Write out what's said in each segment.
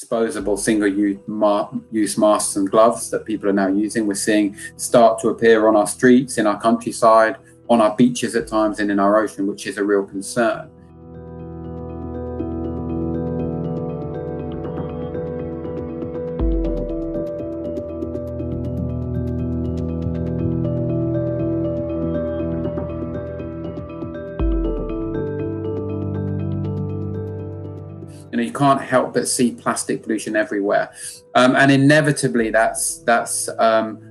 disposable single-use masks and gloves that people are now using. We're seeing start to appear on our streets, in our countryside, on our beaches at times, and in our ocean, which is a real concern. You can't help but see plastic pollution everywhere, and inevitably that's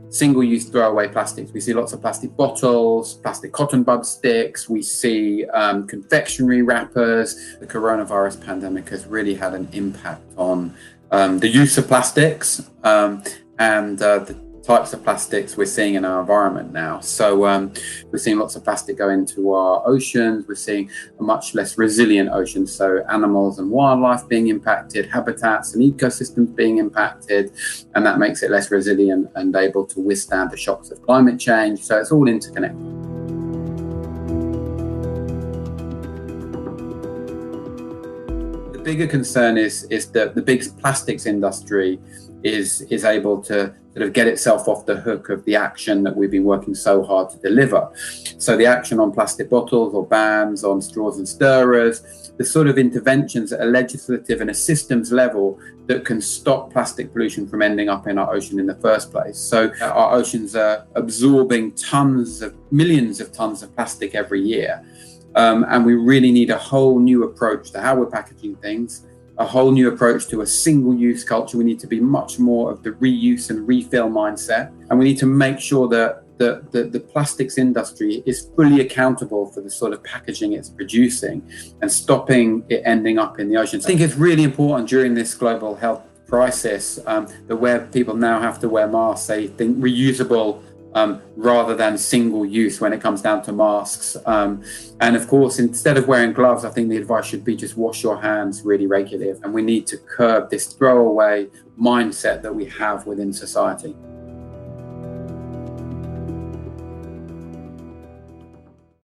single-use throwaway plastics. We see lots of plastic bottles, plastic cotton bud sticks. We see confectionery wrappers. The coronavirus pandemic has really had an impact on the use of plastics and the types of plastics we're seeing in our environment now. So we're seeing lots of plastic go into our oceans. We're seeing a much less resilient ocean. So animals and wildlife being impacted, habitats and ecosystems being impacted, and that makes it less resilient and able to withstand the shocks of climate change. So it's all interconnected. The bigger concern is that the big plastics industry is able to sort of get itself off the hook of the action that we've been working so hard to deliver. So the action on plastic bottles or bans on straws and stirrers, the sort of interventions at a legislative and a systems level that can stop plastic pollution from ending up in our ocean in the first place. So our oceans are absorbing millions of tons of plastic every year. And we really need a whole new approach to how we're packaging things, a whole new approach to a single-use culture. We need to be much more of the reuse and refill mindset. And we need to make sure that the plastics industry is fully accountable for the sort of packaging it's producing and stopping it ending up in the oceans. I think it's really important during this global health crisis that where people now have to wear masks, they think reusable rather than single use when it comes down to masks. And of course, instead of wearing gloves, I think the advice should be just wash your hands really regularly. And we need to curb this throwaway mindset that we have within society.